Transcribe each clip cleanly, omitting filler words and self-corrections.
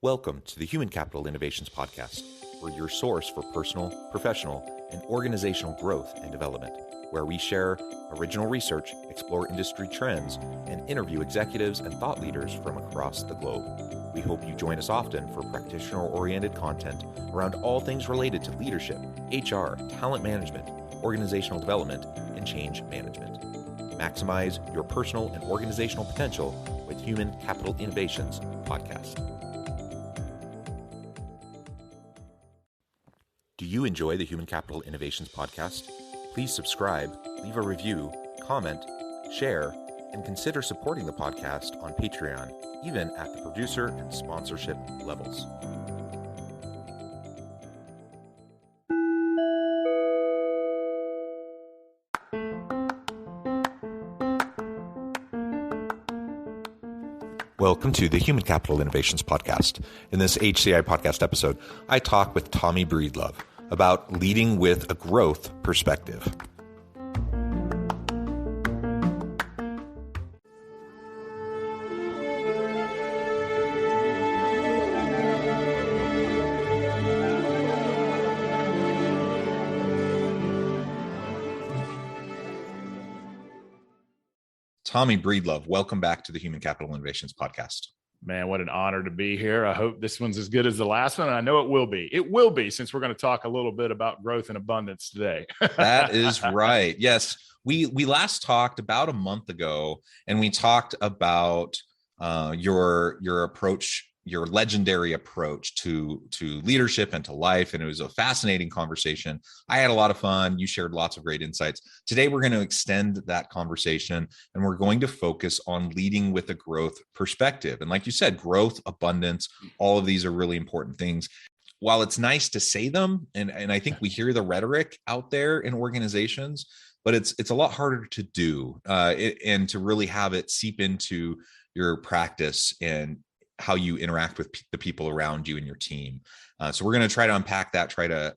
Welcome to the Human Capital Innovations Podcast. We're your source for personal, professional, and organizational growth and development, where we share original research, explore industry trends, and interview executives and thought leaders from across the globe. We hope you join us often for practitioner-oriented content around all things related to leadership, HR, talent management, organizational development, and change management. Maximize your personal and organizational potential with Human Capital Innovations Podcast. Do you enjoy the Human Capital Innovations Podcast? Please subscribe, leave a review, comment, share, and consider supporting the podcast on Patreon, even at the producer and sponsorship levels. Welcome to the Human Capital Innovations Podcast. In this HCI podcast episode, I talk with Tommy Breedlove about leading with a growth perspective. Tommy Breedlove, welcome back to the Human Capital Innovations Podcast. Man, what an honor to be here. I hope this one's as good as the last one. And I know it will be. It will be, since we're going to talk a little bit about growth and abundance today. That is right. Yes. We last talked about a month ago, and we talked about your approach, your legendary approach to leadership and to life. And it was a fascinating conversation. I had a lot of fun. You shared lots of great insights. Today, we're going to extend that conversation, and we're going to focus on leading with a growth perspective. And like you said, growth, abundance, all of these are really important things. While it's nice to say them, and I think we hear the rhetoric out there in organizations, but it's a lot harder to do and to really have it seep into your practice and how you interact with the people around you and your team. So we're going to try to unpack that, try to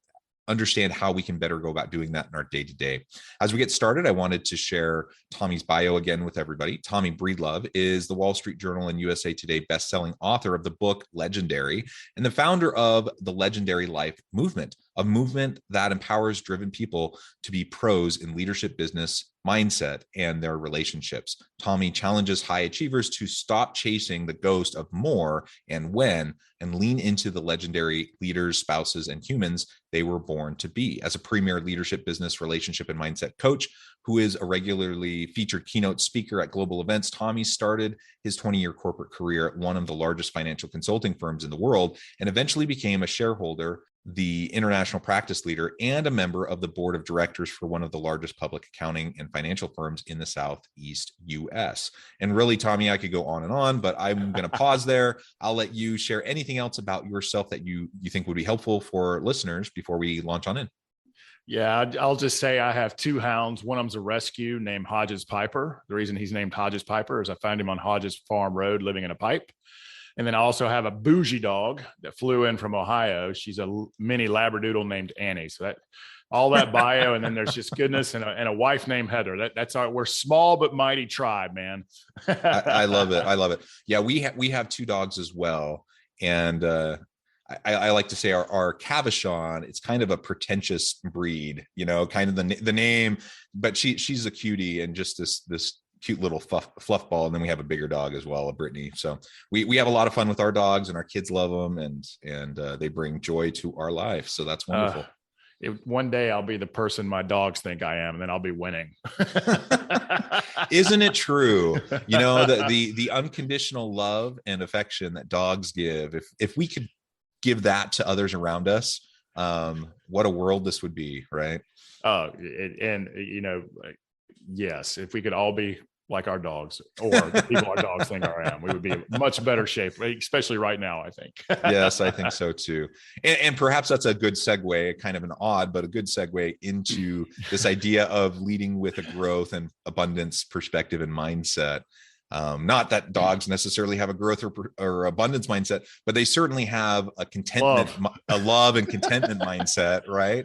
understand how we can better go about doing that in our day-to-day. As we get started, I wanted to share Tommy's bio again with everybody. Tommy Breedlove is the Wall Street Journal and USA Today best-selling author of the book Legendary and the founder of the Legendary Life movement, a movement that empowers driven people to be pros in leadership, business, mindset, and their relationships. Tommy challenges high achievers to stop chasing the ghost of more and when, and lean into the legendary leaders, spouses, and humans they were born to be. As a premier leadership, business, relationship, and mindset coach who is a regularly featured keynote speaker at global events, Tommy started his 20-year corporate career at one of the largest financial consulting firms in the world and eventually became a shareholder, the international practice leader, and a member of the board of directors for one of the largest public accounting and financial firms in the Southeast US. And really, Tommy, I could go on and on, but I'm going to pause there. I'll let you share anything else about yourself that you think would be helpful for listeners before we launch on in. Yeah, I'll just say I have two hounds. One of them's a rescue named Hodges Piper. The reason he's named Hodges Piper is I found him on Hodges Farm Road living in a pipe. And then I also have a bougie dog that flew in from Ohio. She's a mini Labradoodle named Annie. So that all that bio, and then there's just goodness and a wife named Heather. That's we're small but mighty tribe, man. I love it. I love it. Yeah, we have two dogs as well, and I like to say our Cavachon, it's kind of a pretentious breed, kind of the name, but she's a cutie and just this cute little fluff ball. And then we have a bigger dog as well, a Brittany. So we have a lot of fun with our dogs, and our kids love them, and they bring joy to our life. So that's wonderful. One day I'll be the person my dogs think I am, and then I'll be winning. Isn't it true? The unconditional love and affection that dogs give, if we could give that to others around us, what a world this would be, right? Yes, if we could all be like our dogs, or the people our dogs think I am, we would be in much better shape, especially right now, I think. Yes, I think so too. And perhaps that's a good segue, kind of an odd, but a good segue into this idea of leading with a growth and abundance perspective and mindset. Not that dogs necessarily have a growth or abundance mindset, but they certainly have a contentment, love and contentment mindset, right?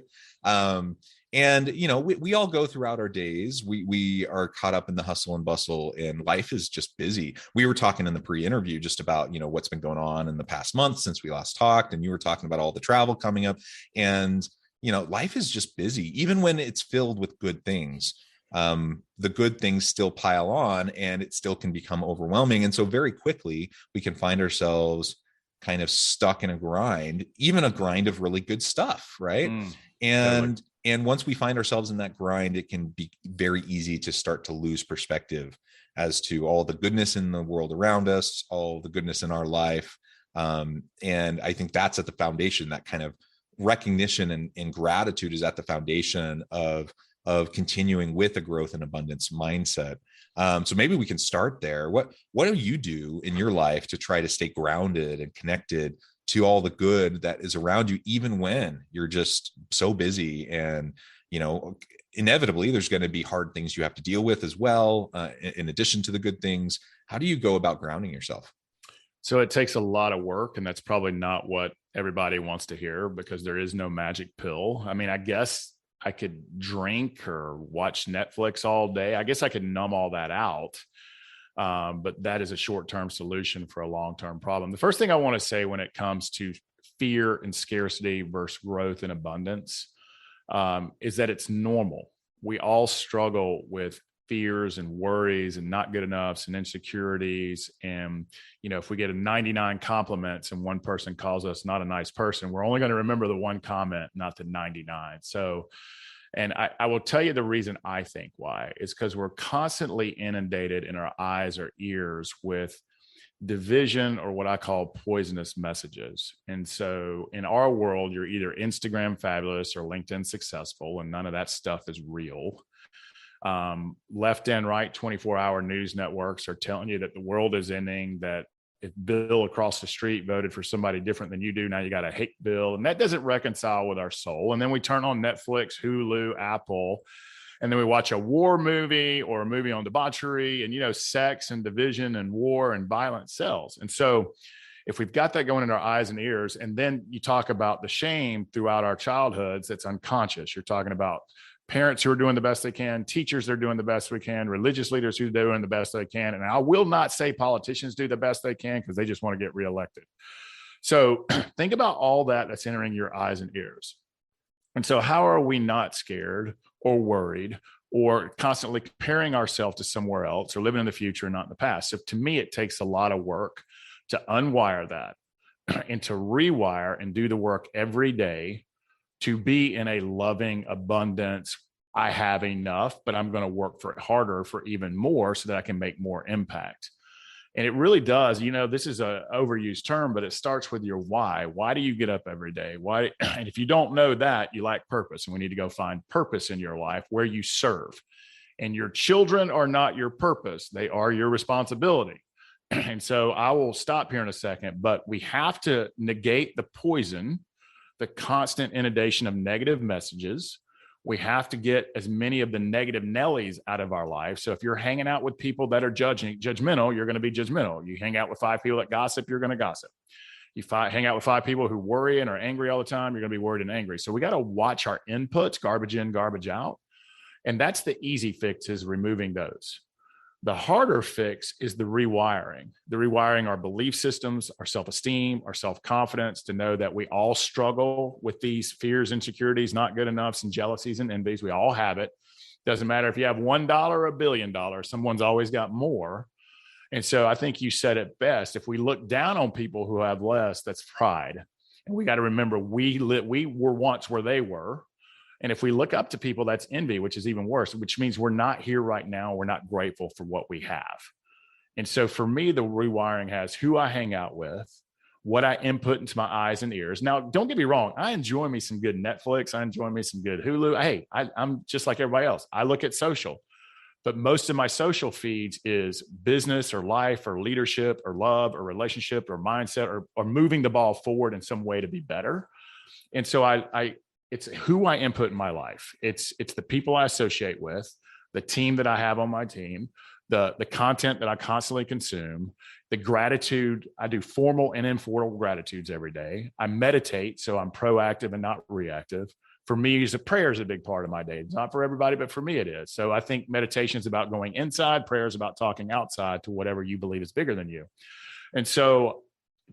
And we all go throughout our days. We are caught up in the hustle and bustle, and life is just busy. We were talking in the pre-interview just about what's been going on in the past month since we last talked, and you were talking about all the travel coming up. And life is just busy, even when it's filled with good things. The good things still pile on, and it still can become overwhelming. And so very quickly we can find ourselves kind of stuck in a grind, even a grind of really good stuff, right? Totally. And once we find ourselves in that grind, it can be very easy to start to lose perspective as to all the goodness in the world around us, all the goodness in our life. And I think that's at the foundation. That kind of recognition and gratitude is at the foundation of continuing with a growth and abundance mindset. So maybe we can start there. What do you do in your life to try to stay grounded and connected to all the good that is around you, even when you're just so busy? And inevitably there's going to be hard things you have to deal with as well, in addition to the good things. How do you go about grounding yourself? So it takes a lot of work, and that's probably not what everybody wants to hear, because there is no magic pill. I mean, I guess I could drink or watch Netflix all day. I guess I could numb all that out. But that is a short-term solution for a long-term problem. The first thing I want to say when it comes to fear and scarcity versus growth and abundance, is that it's normal. We all struggle with fears and worries and not good enoughs and insecurities. And, if we get a 99 compliments and one person calls us not a nice person, we're only going to remember the one comment, not the 99. So, and I will tell you the reason I think why is because we're constantly inundated in our eyes or ears with division, or what I call poisonous messages. And so in our world, you're either Instagram fabulous or LinkedIn successful, and none of that stuff is real. Left and right 24-hour news networks are telling you that the world is ending, that if Bill across the street voted for somebody different than you do, now you got to hate Bill. And that doesn't reconcile with our soul. And then we turn on Netflix, Hulu, Apple, and then we watch a war movie or a movie on debauchery, and, sex and division and war and violence sells. And so if we've got that going in our eyes and ears, and then you talk about the shame throughout our childhoods, that's unconscious. You're talking about parents who are doing the best they can, teachers that are doing the best we can, religious leaders who are doing the best they can. And I will not say politicians do the best they can, because they just want to get reelected. So think about all that that's entering your eyes and ears. And so how are we not scared or worried or constantly comparing ourselves to somewhere else, or living in the future and not in the past? So to me, it takes a lot of work to unwire that and to rewire and do the work every day to be in a loving abundance. I have enough, but I'm going to work for it harder for even more so that I can make more impact. And it really does. This is an overused term, but it starts with your why. Why do you get up every day? Why? And if you don't know that, you lack purpose. And we need to go find purpose in your life where you serve. And your children are not your purpose. They are your responsibility. And so I will stop here in a second, but we have to negate the poison, the constant inundation of negative messages. We have to get as many of the negative Nellies out of our life. So if you're hanging out with people that are judgmental, you're going to be judgmental. You hang out with 5 people that gossip, you're going to gossip. You hang out with 5 people who worry and are angry all the time, you're going to be worried and angry. So we got to watch our inputs, garbage in, garbage out. And that's the easy fix, is removing those. The harder fix is the rewiring our belief systems, our self-esteem, our self-confidence, to know that we all struggle with these fears, insecurities, not good enoughs, and jealousies and envies. We all have it. Doesn't matter if you have $1 or $1 billion, someone's always got more. And so I think you said it best. If we look down on people who have less, that's pride. And we got to remember we were once where they were. And if we look up to people, that's envy, which is even worse, which means we're not here right now. We're not grateful for what we have. And so for me, the rewiring has who I hang out with, what I input into my eyes and ears. Now, don't get me wrong. I enjoy me some good Netflix. I enjoy me some good Hulu. Hey, I'm just like everybody else. I look at social, but most of my social feeds is business or life or leadership or love or relationship or mindset or moving the ball forward in some way to be better. And so it's who I input in my life. It's the people I associate with, the team that I have on my team, the content that I constantly consume, the gratitude. I do formal and informal gratitudes every day. I meditate, so I'm proactive and not reactive. For me, prayer is a big part of my day. It's not for everybody, but for me, it is. So I think meditation is about going inside, prayer is about talking outside to whatever you believe is bigger than you. And so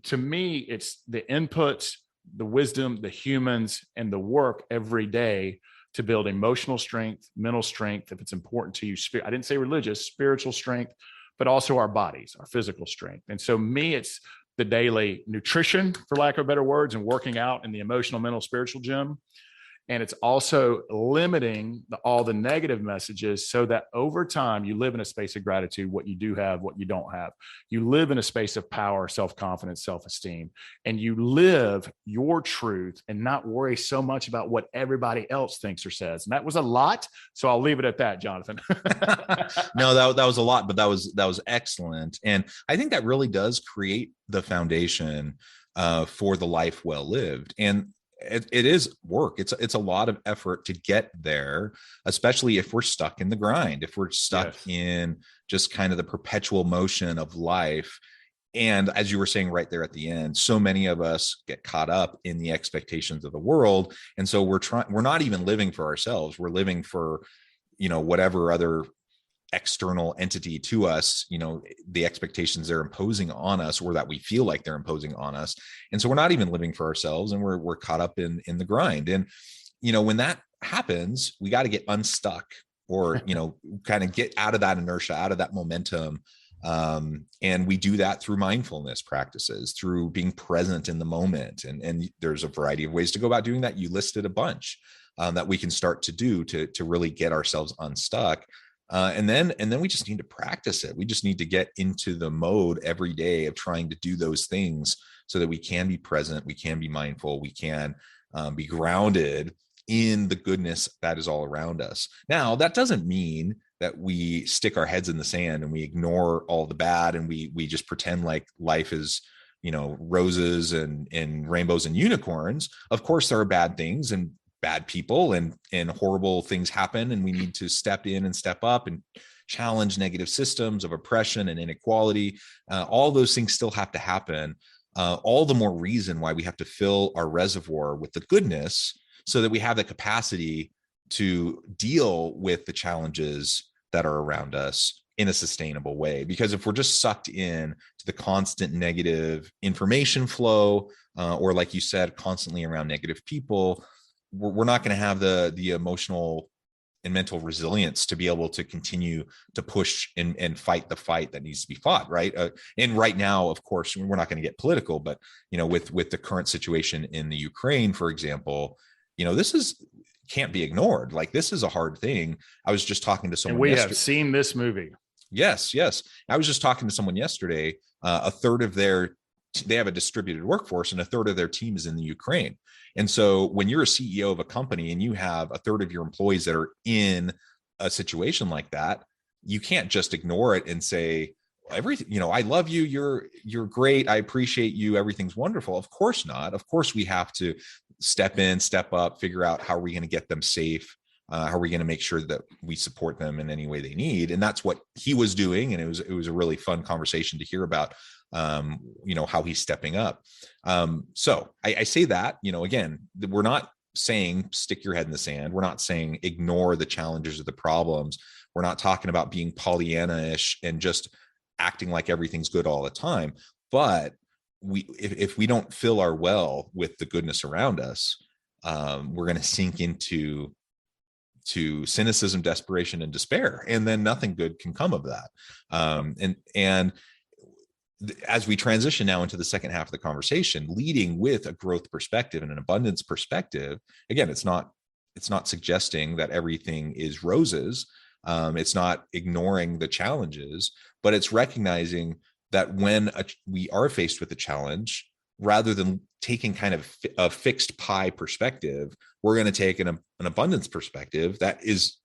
to me, it's the inputs, the wisdom, the humans, and the work every day to build emotional strength, mental strength, if it's important to you. I didn't say religious, spiritual strength, but also our bodies, our physical strength. And so me, it's the daily nutrition, for lack of better words, and working out in the emotional, mental, spiritual gym. And it's also limiting all the negative messages so that over time you live in a space of gratitude, what you do have, what you don't have. You live in a space of power, self-confidence, self-esteem, and you live your truth and not worry so much about what everybody else thinks or says. And that was a lot. So I'll leave it at that, Jonathan. No, that was a lot, but that was excellent. And I think that really does create the foundation for the life well lived. And it is work. It's a lot of effort to get there, especially if we're stuck in the grind, if we're stuck in just kind of the perpetual motion of life. And as you were saying right there at the end, so many of us get caught up in the expectations of the world. And so we're not even living for ourselves. We're living for, whatever other external entity to us, the expectations they're imposing on us, or that we feel like they're imposing on us. And so we're not even living for ourselves, and we're caught up in the grind. And when that happens, we got to get unstuck, or kind of get out of that inertia, out of that momentum. And we do that through mindfulness practices, through being present in the moment. And there's a variety of ways to go about doing that. You listed a bunch that we can start to do to really get ourselves unstuck. And then we just need to practice it. We just need to get into the mode every day of trying to do those things so that we can be present, we can be mindful, we can be grounded in the goodness that is all around us. Now, that doesn't mean that we stick our heads in the sand and we ignore all the bad and we just pretend like life is, roses and rainbows and unicorns. Of course, there are bad things and bad people and horrible things happen, and we need to step in and step up and challenge negative systems of oppression and inequality. All those things still have to happen. All the more reason why we have to fill our reservoir with the goodness so that we have the capacity to deal with the challenges that are around us in a sustainable way. Because if we're just sucked in to the constant negative information flow, or like you said, constantly around negative people, we're not going to have the emotional and mental resilience to be able to continue to push and fight the fight that needs to be fought. Right. And right now, of course, we're not going to get political, but, with the current situation in the Ukraine, for example, this can't be ignored. Like, this is a hard thing. I was just talking to someone. And we have seen this movie. Yes. I was just talking to someone yesterday. A third of they have a distributed workforce, and a third of their team is in the Ukraine. And so when you're a CEO of a company and you have a third of your employees that are in a situation like that, you can't just ignore it and say, everything, I love you. You're great. I appreciate you. Everything's wonderful. Of course not. Of course we have to step in, step up, figure out how are we going to get them safe? How are we going to make sure that we support them in any way they need? And that's what he was doing. And it was a really fun conversation to hear about, how he's stepping up. So I say that, again, we're not saying stick your head in the sand. We're not saying ignore the challenges or the problems. We're not talking about being Pollyanna-ish and just acting like everything's good all the time. But if we don't fill our well with the goodness around us, we're going to sink into cynicism, desperation, and despair, and then nothing good can come of that. And as we transition now into the second half of the conversation, leading with a growth perspective and an abundance perspective, again, it's not suggesting that everything is roses. It's not ignoring the challenges, but it's recognizing that when we are faced with a challenge, rather than taking kind of a fixed pie perspective, we're going to take an abundance perspective. That is,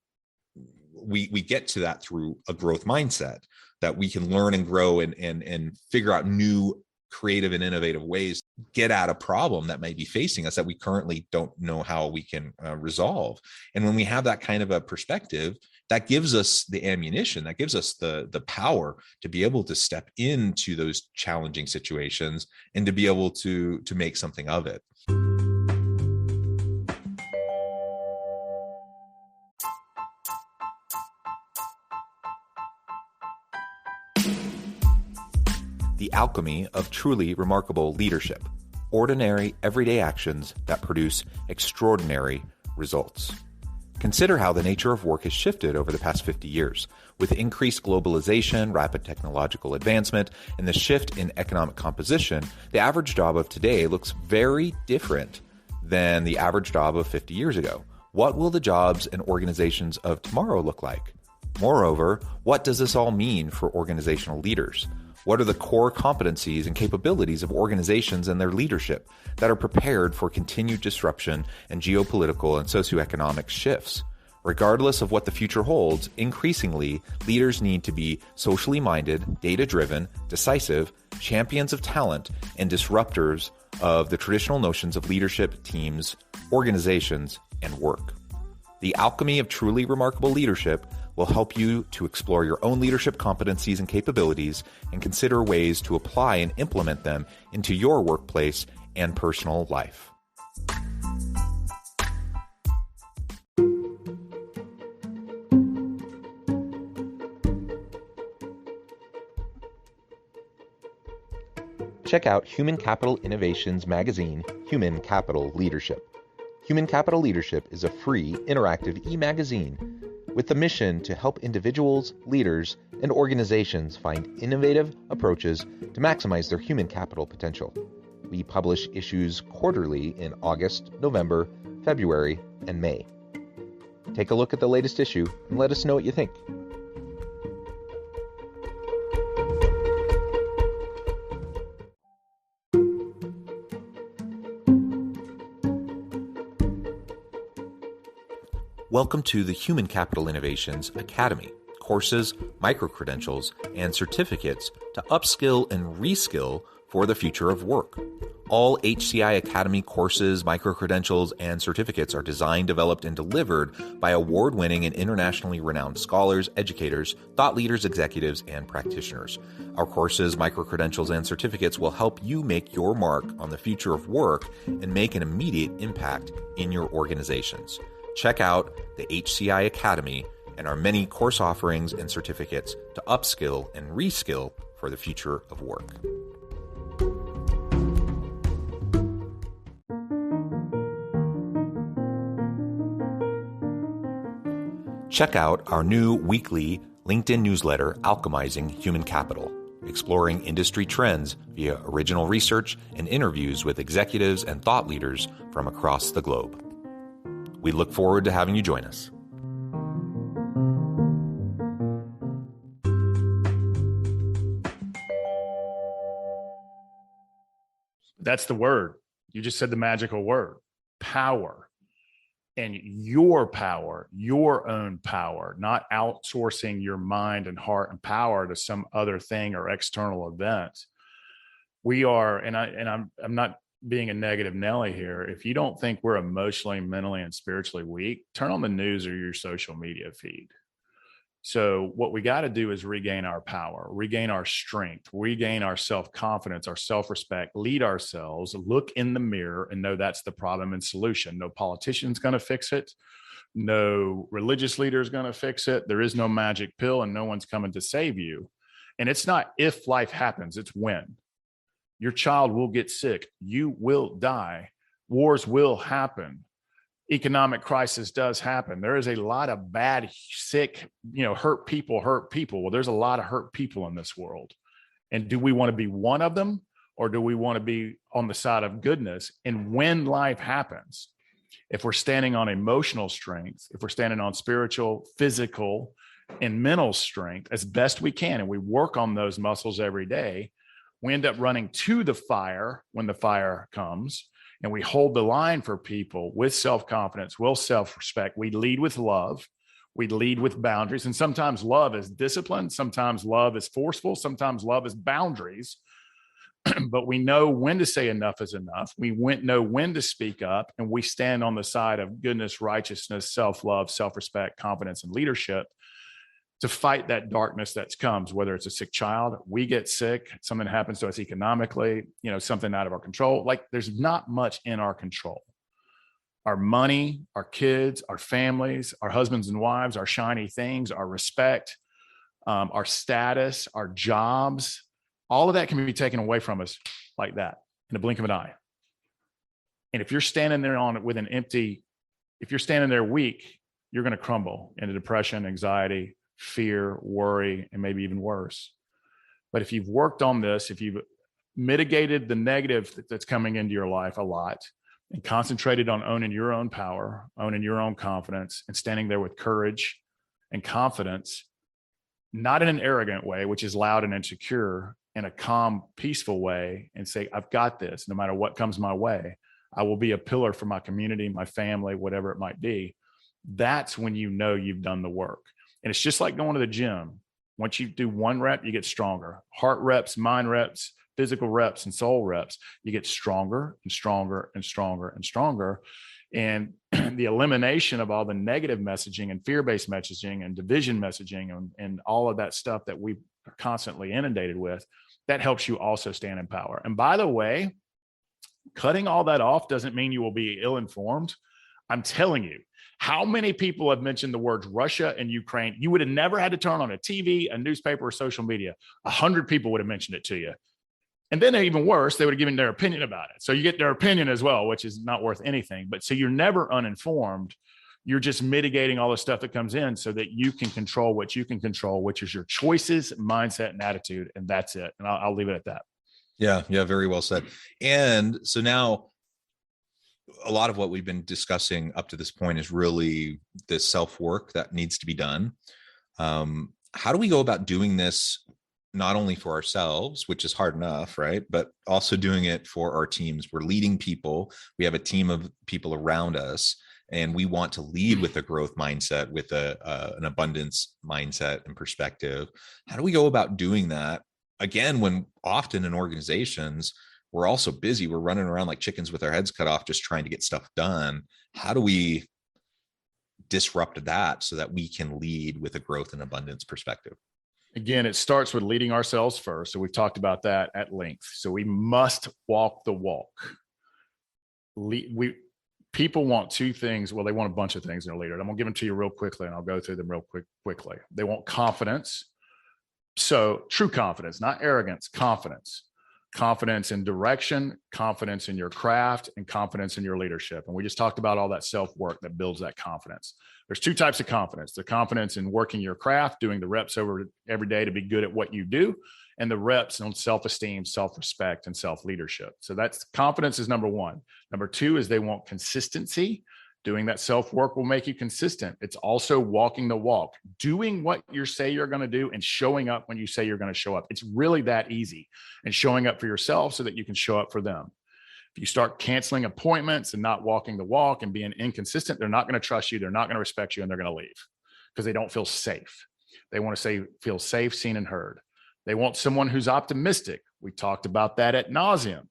we get to that through a growth mindset, that we can learn and grow and figure out new creative and innovative ways, get at a problem that may be facing us that we currently don't know how we can resolve. And when we have that kind of a perspective, that gives us the ammunition, that gives us the power to be able to step into those challenging situations and to be able to make something of it. The Alchemy of Truly Remarkable Leadership. Ordinary, everyday actions that produce extraordinary results. Consider how the nature of work has shifted over the past 50 years. With increased globalization, rapid technological advancement, and the shift in economic composition, the average job of today looks very different than the average job of 50 years ago. What will the jobs and organizations of tomorrow look like? Moreover, what does this all mean for organizational leaders? What are the core competencies and capabilities of organizations and their leadership that are prepared for continued disruption and geopolitical and socioeconomic shifts? Regardless of what the future holds, increasingly, leaders need to be socially minded, data-driven, decisive, champions of talent, and disruptors of the traditional notions of leadership, teams, organizations, and work. The Alchemy of Truly Remarkable Leadership will help you to explore your own leadership competencies and capabilities and consider ways to apply and implement them into your workplace and personal life. Check out Human Capital Innovations magazine, Human Capital Leadership. Human Capital Leadership is a free, interactive e-magazine with the mission to help individuals, leaders, and organizations find innovative approaches to maximize their human capital potential. We publish issues quarterly in August, November, February, and May. Take a look at the latest issue and let us know what you think. Welcome to the Human Capital Innovations Academy. Courses, micro-credentials, and certificates to upskill and reskill for the future of work. All HCI Academy courses, micro-credentials, and certificates are designed, developed, and delivered by award-winning and internationally renowned scholars, educators, thought leaders, executives, and practitioners. Our courses, micro-credentials, and certificates will help you make your mark on the future of work and make an immediate impact in your organizations. Check out the HCI Academy and our many course offerings and certificates to upskill and reskill for the future of work. Check out our new weekly LinkedIn newsletter, Alchemizing Human Capital, exploring industry trends via original research and interviews with executives and thought leaders from across the globe. We look forward to having you join us. That's the word. You just said the magical word, power. And your power, your own power, not outsourcing your mind and heart and power to some other thing or external event. We are, and I'm not being a negative Nelly here. If you don't think we're emotionally, mentally, and spiritually weak, turn on the news or your social media feed. So what we got to do is regain our power, regain our strength, regain our self-confidence, our self-respect, lead ourselves, look in the mirror and know that's the problem and solution. No politician's going to fix it. No religious leader is going to fix it. There is no magic pill and no one's coming to save you. And it's not if life happens, it's when. Your child will get sick. You will die. Wars will happen. Economic crisis does happen. There is a lot of bad, sick, hurt people. Well, there's a lot of hurt people in this world. And do we want to be one of them, or do we want to be on the side of goodness? And when life happens, if we're standing on emotional strength, if we're standing on spiritual, physical, and mental strength as best we can, and we work on those muscles every day, we end up running to the fire when the fire comes. And we hold the line for people with self-confidence, with self-respect. We lead with love. We lead with boundaries. And sometimes love is discipline. Sometimes love is forceful. Sometimes love is boundaries. But we know when to say enough is enough. We know when to speak up. And we stand on the side of goodness, righteousness, self-love, self-respect, confidence, and leadership to fight that darkness that comes, whether it's a sick child, we get sick, something happens to us economically, something out of our control. Like there's not much in our control. Our money, our kids, our families, our husbands and wives, our shiny things, our respect, our status, our jobs, All of that can be taken away from us like that in the blink of an eye. And if you're standing there if you're standing there weak, you're going to crumble into depression, anxiety, fear, worry, and maybe even worse. But if you've worked on this, if you've mitigated the negative that's coming into your life a lot and concentrated on owning your own power, owning your own confidence, and standing there with courage and confidence, not in an arrogant way, which is loud and insecure, in a calm, peaceful way, and say, I've got this, no matter what comes my way. I will be a pillar for my community, my family, whatever it might be. That's when you know you've done the work. And it's just like going to the gym. Once you do one rep, you get stronger. Heart reps, mind reps, physical reps, and soul reps. You get stronger and stronger and stronger and stronger. And the elimination of all the negative messaging and fear-based messaging and division messaging and all of that stuff that we are constantly inundated with, that helps you also stand in power. And by the way, cutting all that off doesn't mean you will be ill-informed. I'm telling you, how many people have mentioned the words Russia and Ukraine? You would have never had to turn on a TV, a newspaper, or social media. 100 people would have mentioned it to you. And then even worse, they would have given their opinion about it. So you get their opinion as well, which is not worth anything. But so you're never uninformed. You're just mitigating all the stuff that comes in so that you can control what you can control, which is your choices, mindset, and attitude. And that's it. And I'll leave it at that. Yeah. Very well said. And so now a lot of what we've been discussing up to this point is really the self-work that needs to be done. How do we go about doing this, not only for ourselves, which is hard enough, right? But also doing it for our teams. We're leading people. We have a team of people around us, and we want to lead with a growth mindset, with an abundance mindset and perspective. How do we go about doing that? Again, when often in organizations, we're also busy. We're running around like chickens with our heads cut off, just trying to get stuff done. How do we disrupt that so that we can lead with a growth and abundance perspective? Again, it starts with leading ourselves first. So we've talked about that at length. So we must walk the walk. People want two things. Well, they want a bunch of things in a leader. I'm going to give them to you real quickly, and I'll go through them real quickly. They want confidence. So true confidence, not arrogance, confidence. Confidence in direction, confidence in your craft, and confidence in your leadership. And we just talked about all that self-work that builds that confidence. There's two types of confidence: the confidence in working your craft, doing the reps over every day to be good at what you do, and the reps on self-esteem, self-respect, and self-leadership. So that's confidence is number one. Number two is they want consistency. Doing that self-work will make you consistent. It's also walking the walk, doing what you say you're going to do and showing up when you say you're going to show up. It's really that easy. And showing up for yourself so that you can show up for them. If you start canceling appointments and not walking the walk and being inconsistent, they're not going to trust you. They're not going to respect you, and they're going to leave because they don't feel safe. They want to feel safe, seen, and heard. They want someone who's optimistic. We talked about that ad nauseum.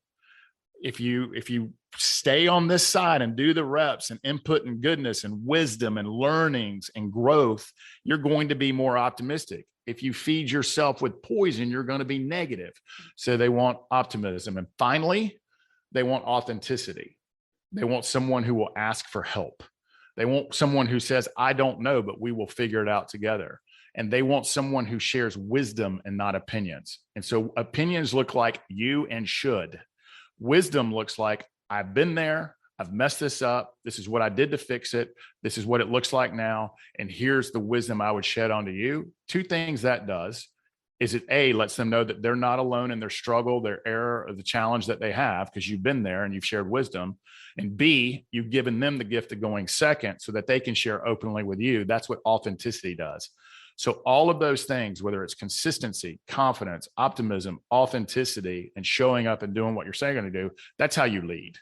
If you stay on this side and do the reps and input and goodness and wisdom and learnings and growth, you're going to be more optimistic. If you feed yourself with poison, you're going to be negative. So they want optimism. And finally, they want authenticity. They want someone who will ask for help. They want someone who says, I don't know, but we will figure it out together. And they want someone who shares wisdom and not opinions. And so opinions look like you and should. Wisdom looks like, I've been there. I've messed this up. This is what I did to fix it. This is what it looks like now. And here's the wisdom I would shed onto you. Two things that does is it A, lets them know that they're not alone in their struggle, their error, or the challenge that they have, because you've been there and you've shared wisdom. And B, you've given them the gift of going second so that they can share openly with you. That's what authenticity does. So all of those things, whether it's consistency, confidence, optimism, authenticity, and showing up and doing what you're saying you're going to do, that's how you lead.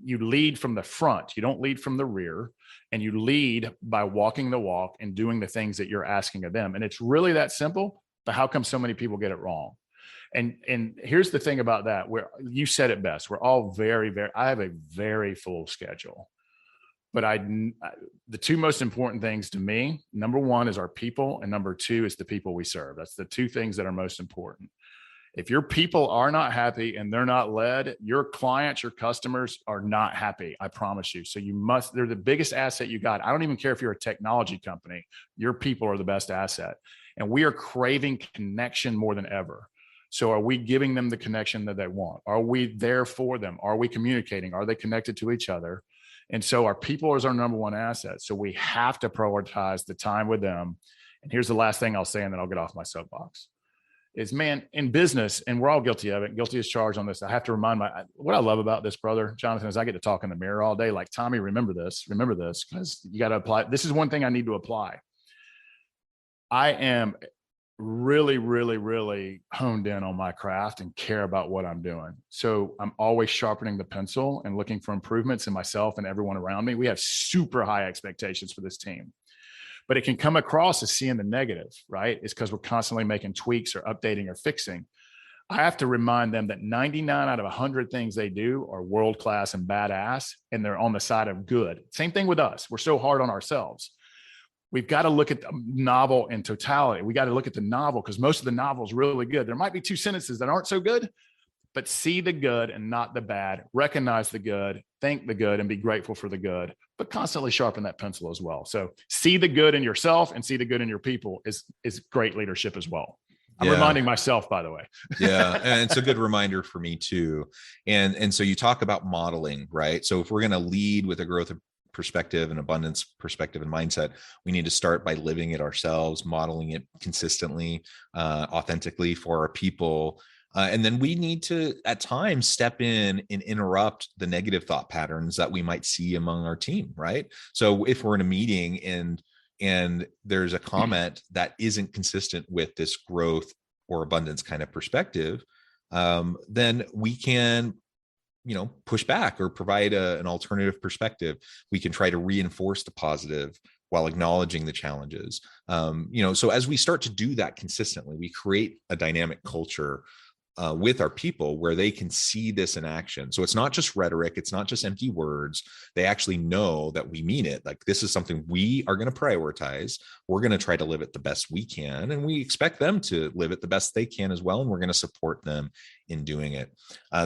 You lead from the front. You don't lead from the rear. And you lead by walking the walk and doing the things that you're asking of them. And it's really that simple, but how come so many people get it wrong? And here's the thing about that, where you said it best. We're all I have a very full schedule. But the two most important things to me, number one is our people, and number two is the people we serve. That's the two things that are most important. If your people are not happy and they're not led, your clients, your customers are not happy. I promise you. So they're the biggest asset you got. I don't even care if you're a technology company. Your people are the best asset. And we are craving connection more than ever. So are we giving them the connection that they want? Are we there for them? Are we communicating? Are they connected to each other? And so our people is our number one asset. So we have to prioritize the time with them. And here's the last thing I'll say, and then I'll get off my soapbox is, man, in business, and we're all guilty of it, guilty as charged on this. I have to remind what I love about this, brother Jonathan, is I get to talk in the mirror all day. Like, Tommy, remember this, because you got to apply. This is one thing I need to apply. I am really, really, really honed in on my craft and care about what I'm doing. So I'm always sharpening the pencil and looking for improvements in myself and everyone around me. We have super high expectations for this team, but it can come across as seeing the negative, right? It's because we're constantly making tweaks or updating or fixing. I have to remind them that 99 out of 100 things they do are world-class and badass, and they're on the side of good. Same thing with us. We're so hard on ourselves. We've got to look at the novel in totality. We got to look at the novel because most of the novel is really good. There might be 2 sentences that aren't so good, but see the good and not the bad. Recognize the good, think the good, and be grateful for the good, but constantly sharpen that pencil as well. So see the good in yourself and see the good in your people is great leadership as well. I'm reminding myself, by the way. Yeah. And it's a good reminder for me too. And so you talk about modeling, right? So if we're going to lead with a growth perspective and abundance perspective and mindset, we need to start by living it ourselves, modeling it consistently, authentically for our people. And then we need to, at times, step in and interrupt the negative thought patterns that we might see among our team, right? So if we're in a meeting and there's a comment that isn't consistent with this growth or abundance kind of perspective, then we can push back or provide an alternative perspective. We can try to reinforce the positive while acknowledging the challenges. So as we start to do that consistently, we create a dynamic culture with our people where they can see this in action. So it's not just rhetoric. It's not just empty words. They actually know that we mean it. Like, this is something we are going to prioritize. We're going to try to live it the best we can. And we expect them to live it the best they can as well. And we're going to support them in doing it.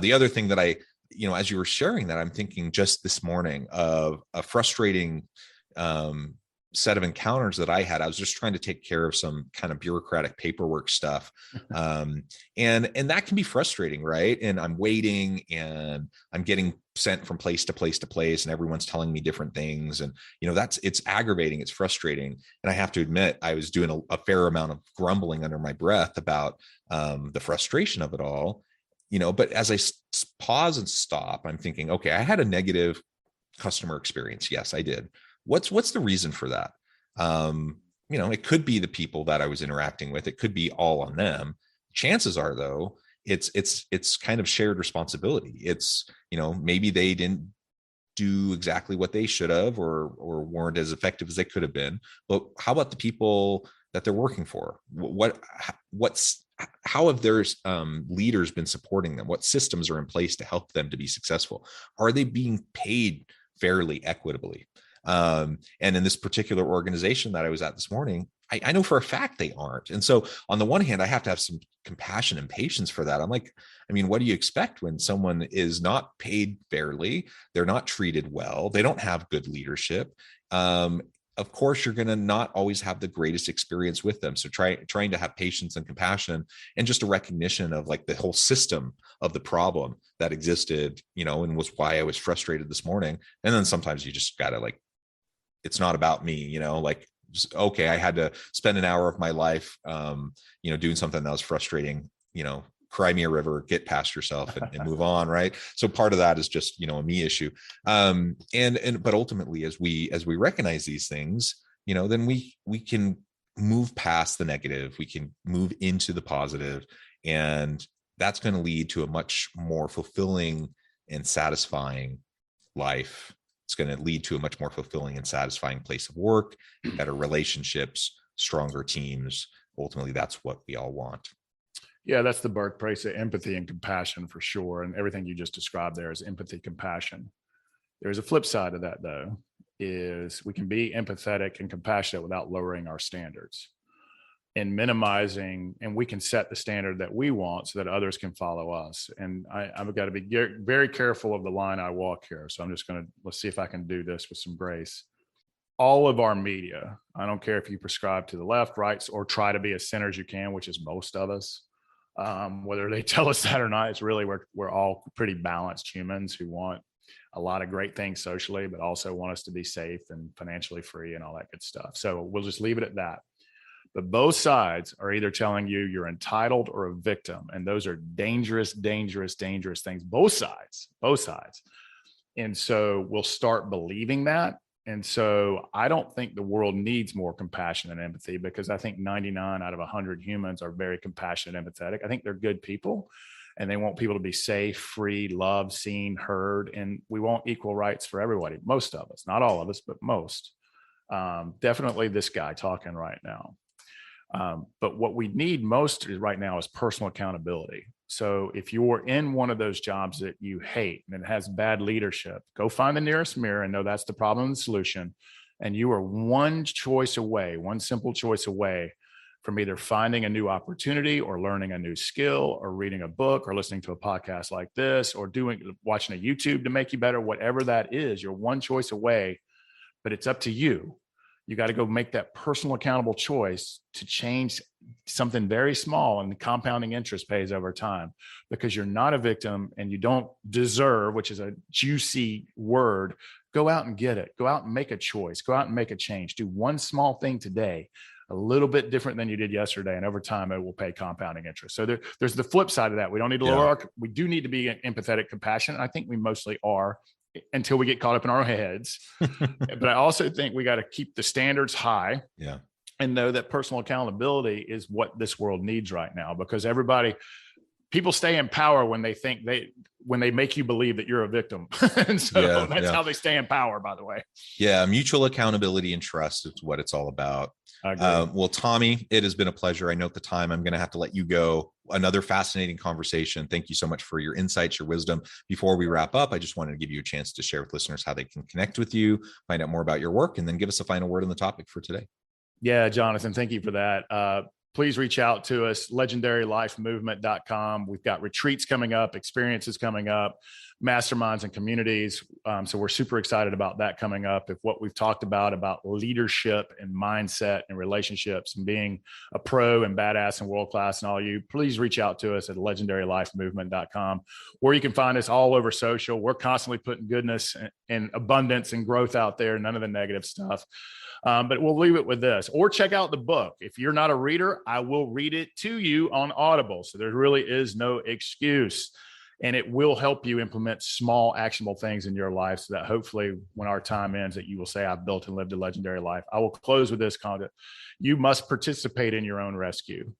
The other thing that as you were sharing that, I'm thinking just this morning of a frustrating set of encounters that I had. I was just trying to take care of some kind of bureaucratic paperwork stuff. And that can be frustrating, right? And I'm waiting and I'm getting sent from place to place to place, and everyone's telling me different things. And, it's aggravating, it's frustrating. And I have to admit, I was doing a fair amount of grumbling under my breath about the frustration of it all. But as I pause and stop, I'm thinking, okay, I had a negative customer experience. Yes, I did. What's the reason for that? It could be the people that I was interacting with. It could be all on them. Chances are, though, it's kind of shared responsibility. It's, maybe they didn't do exactly what they should have or weren't as effective as they could have been. But how about the people that they're working for? How have their leaders been supporting them? What systems are in place to help them to be successful? Are they being paid fairly, equitably? And in this particular organization that I was at this morning, I know for a fact they aren't. And so on the one hand, I have to have some compassion and patience for that. I'm like, what do you expect when someone is not paid fairly? They're not treated well. They don't have good leadership. Of course, you're going to not always have the greatest experience with them. So trying to have patience and compassion and just a recognition of like the whole system of the problem that existed, and was why I was frustrated this morning. And then sometimes you just got to it's not about me, okay, I had to spend an hour of my life, doing something that was frustrating, cry me a river, get past yourself and move on. Right. So part of that is just, a me issue. But ultimately, as we recognize these things, then we can move past the negative, we can move into the positive, and that's going to lead to a much more fulfilling and satisfying life. It's going to lead to a much more fulfilling and satisfying place of work, better relationships, stronger teams. Ultimately, that's what we all want. Yeah, that's the birthplace of empathy and compassion for sure. And everything you just described there is empathy, compassion. There's a flip side of that, though, is we can be empathetic and compassionate without lowering our standards and minimizing, and we can set the standard that we want so that others can follow us. And I've got to be very careful of the line I walk here. So let's see if I can do this with some grace. All of our media, I don't care if you prescribe to the left, right, or try to be as center as you can, which is most of us, Whether they tell us that or not, it's really we're all pretty balanced humans who want a lot of great things socially, but also want us to be safe and financially free and all that good stuff. So we'll just leave it at that. But both sides are either telling you you're entitled or a victim. And those are dangerous, dangerous, dangerous things. Both sides. And so we'll start believing that. And so I don't think the world needs more compassion and empathy, because I think 99 out of 100 humans are very compassionate and empathetic. I think they're good people, and they want people to be safe, free, loved, seen, heard. And we want equal rights for everybody. Most of us, not all of us, but most. Definitely this guy talking right now. But what we need most right now is personal accountability. So if you're in one of those jobs that you hate and it has bad leadership, go find the nearest mirror and know that's the problem and the solution. And you are one choice away, one simple choice away from either finding a new opportunity or learning a new skill or reading a book or listening to a podcast like this or watching a YouTube to make you better, whatever that is. You're one choice away, but it's up to you. You got to go make that personal accountable choice to change something very small, and the compounding interest pays over time, because you're not a victim and you don't deserve, which is a juicy word. Go out and get it. Go out and make a choice. Go out and make a change. Do one small thing today, a little bit different than you did yesterday. And over time, it will pay compounding interest. So there's the flip side of that. We don't need to lower we do need to be empathetic, compassionate. I think we mostly are, until we get caught up in our heads. But I also think we got to keep the standards high, and know that personal accountability is what this world needs right now, because people stay in power when they make you believe that you're a victim. And so that's how they stay in power, by the way. Yeah. Mutual accountability and trust is what it's all about. Well, Tommy, it has been a pleasure. I know at the time I'm going to have to let you go. Another fascinating conversation. Thank you so much for your insights, your wisdom. Before we wrap up, I just wanted to give you a chance to share with listeners how they can connect with you, find out more about your work, and then give us a final word on the topic for today. Yeah, Jonathan, thank you for that. Please reach out to us, legendarylifemovement.com. We've got retreats coming up, experiences coming up, masterminds and communities. So we're super excited about that coming up. If what we've talked about leadership and mindset and relationships and being a pro and badass and world-class and all you, please reach out to us at legendarylifemovement.com, or you can find us all over social. We're constantly putting goodness and abundance and growth out there, none of the negative stuff. But we'll leave it with this, or check out the book. If you're not a reader, I will read it to you on Audible. So there really is no excuse, and it will help you implement small actionable things in your life, so that hopefully when our time ends, that you will say, I've built and lived a legendary life. I will close with this comment. You must participate in your own rescue.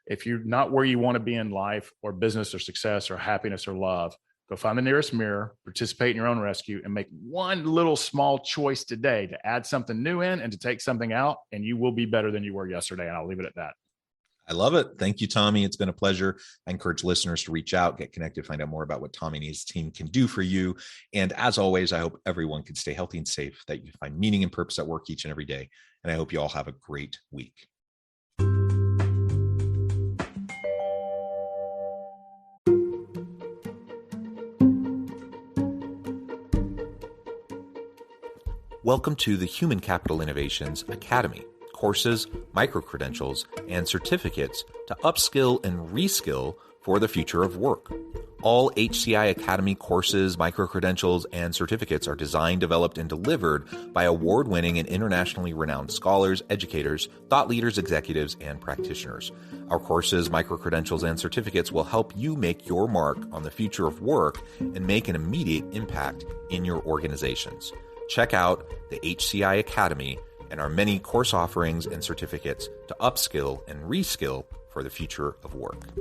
If you're not where you want to be in life or business or success or happiness or love, go find the nearest mirror, participate in your own rescue, and make one little small choice today to add something new in and to take something out, and you will be better than you were yesterday. And I'll leave it at that. I love it. Thank you, Tommy. It's been a pleasure. I encourage listeners to reach out, get connected, find out more about what Tommy and his team can do for you. And as always, I hope everyone can stay healthy and safe, that you find meaning and purpose at work each and every day. And I hope you all have a great week. Welcome to the Human Capital Innovations Academy. Courses, micro-credentials, and certificates to upskill and reskill for the future of work. All HCI Academy courses, micro-credentials, and certificates are designed, developed, and delivered by award-winning and internationally renowned scholars, educators, thought leaders, executives, and practitioners. Our courses, micro-credentials, and certificates will help you make your mark on the future of work and make an immediate impact in your organizations. Check out the HCI Academy and our many course offerings and certificates to upskill and reskill for the future of work.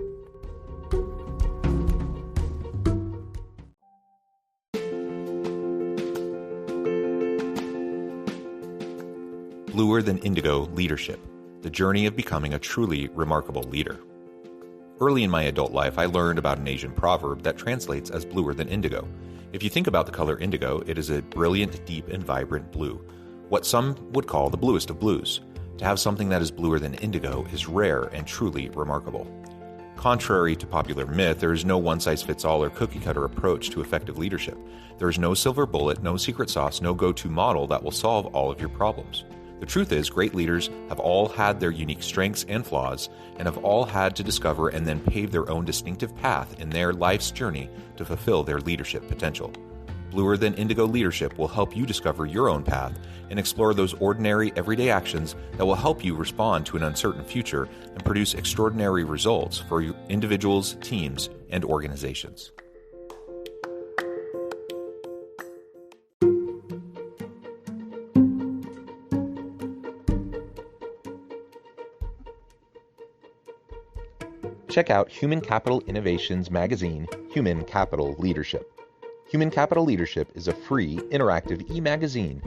Bluer Than Indigo Leadership, the journey of becoming a truly remarkable leader. Early in my adult life, I learned about an Asian proverb that translates as bluer than indigo. If you think about the color indigo, it is a brilliant, deep, and vibrant blue, what some would call the bluest of blues. To have something that is bluer than indigo is rare and truly remarkable. Contrary to popular myth, there is no one-size-fits-all or cookie-cutter approach to effective leadership. There is no silver bullet, no secret sauce, no go-to model that will solve all of your problems. The truth is, great leaders have all had their unique strengths and flaws, and have all had to discover and then pave their own distinctive path in their life's journey to fulfill their leadership potential. Bluer Than Indigo Leadership will help you discover your own path and explore those ordinary, everyday actions that will help you respond to an uncertain future and produce extraordinary results for individuals, teams, and organizations. Check out Human Capital Innovations magazine, Human Capital Leadership. Human Capital Leadership is a free, interactive e-magazine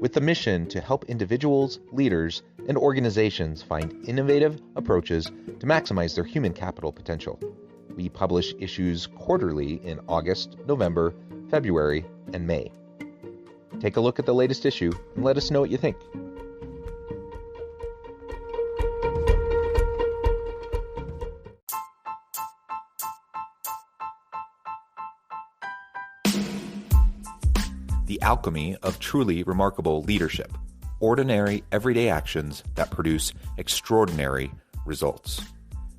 with the mission to help individuals, leaders, and organizations find innovative approaches to maximize their human capital potential. We publish issues quarterly in August, November, February, and May. Take a look at the latest issue and let us know what you think. The alchemy of truly remarkable leadership. Ordinary, everyday actions that produce extraordinary results.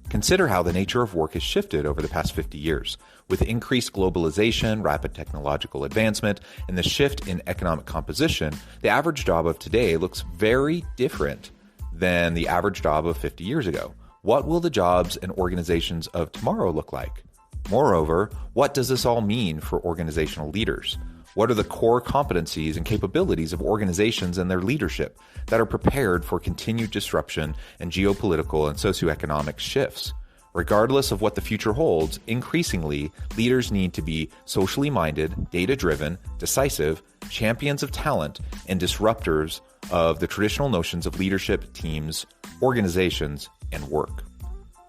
Consider how the nature of work has shifted over the past 50 years. With increased globalization, rapid technological advancement, and the shift in economic composition, the average job of today looks very different than the average job of 50 years ago. What will the jobs and organizations of tomorrow look like? Moreover, what does this all mean for organizational leaders? What are the core competencies and capabilities of organizations and their leadership that are prepared for continued disruption and geopolitical and socioeconomic shifts? Regardless of what the future holds, increasingly, leaders need to be socially minded, data-driven, decisive, champions of talent, and disruptors of the traditional notions of leadership, teams, organizations, and work.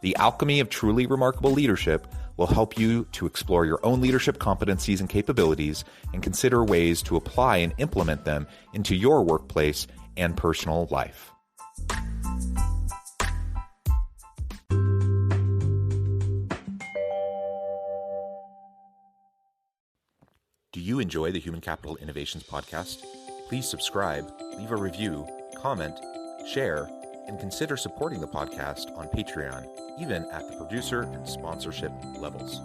The alchemy of truly remarkable leadership will help you to explore your own leadership competencies and capabilities and consider ways to apply and implement them into your workplace and personal life. Do you enjoy the Human Capital Innovations podcast? Please subscribe, leave a review, comment, share, and consider supporting the podcast on Patreon, even at the producer and sponsorship levels.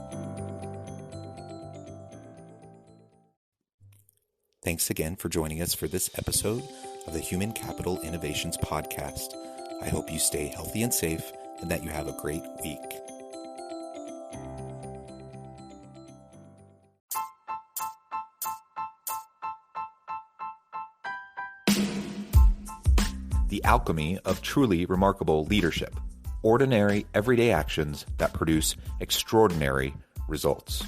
Thanks again for joining us for this episode of the Human Capital Innovations podcast. I hope you stay healthy and safe and that you have a great week. The alchemy of truly remarkable leadership. Ordinary, everyday actions that produce extraordinary results.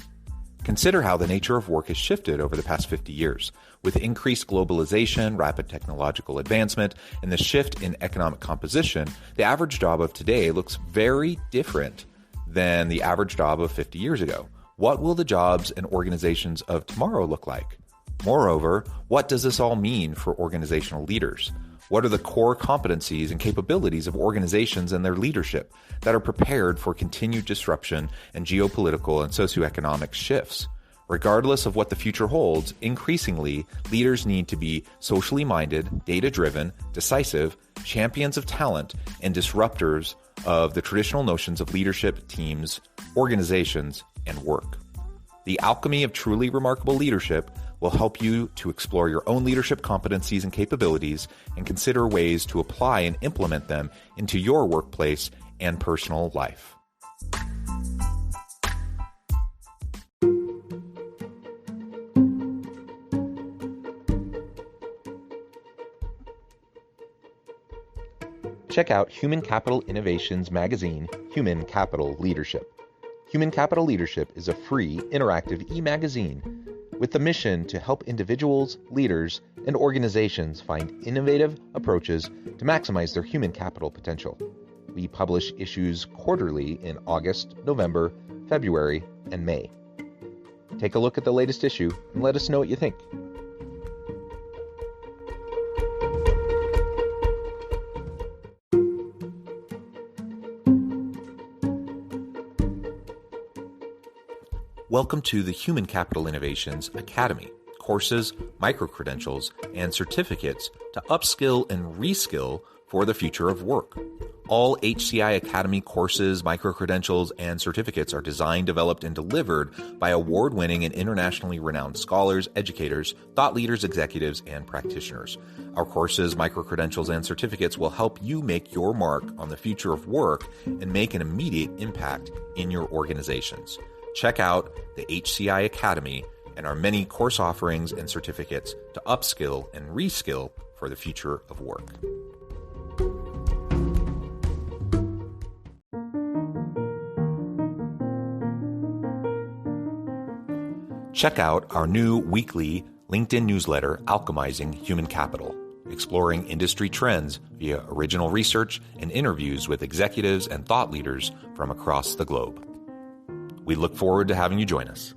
Consider how the nature of work has shifted over the past 50 years. With increased globalization, rapid technological advancement, and the shift in economic composition, the average job of today looks very different than the average job of 50 years ago. What will the jobs and organizations of tomorrow look like? Moreover, what does this all mean for organizational leaders? What are the core competencies and capabilities of organizations and their leadership that are prepared for continued disruption and geopolitical and socioeconomic shifts? Regardless of what the future holds, increasingly, leaders need to be socially minded, data-driven, decisive, champions of talent, and disruptors of the traditional notions of leadership, teams, organizations, and work. The alchemy of truly remarkable leadership will help you to explore your own leadership competencies and capabilities and consider ways to apply and implement them into your workplace and personal life. Check out Human Capital Innovations magazine, Human Capital Leadership. Human Capital Leadership is a free, interactive e-magazine with the mission to help individuals, leaders, and organizations find innovative approaches to maximize their human capital potential. We publish issues quarterly in August, November, February, and May. Take a look at the latest issue and let us know what you think. Welcome to the Human Capital Innovations Academy, courses, micro-credentials, and certificates to upskill and reskill for the future of work. All HCI Academy courses, micro-credentials, and certificates are designed, developed, and delivered by award-winning and internationally renowned scholars, educators, thought leaders, executives, and practitioners. Our courses, micro-credentials, and certificates will help you make your mark on the future of work and make an immediate impact in your organizations. Check out the HCI Academy and our many course offerings and certificates to upskill and reskill for the future of work. Check out our new weekly LinkedIn newsletter, Alchemizing Human Capital, exploring industry trends via original research and interviews with executives and thought leaders from across the globe. We look forward to having you join us.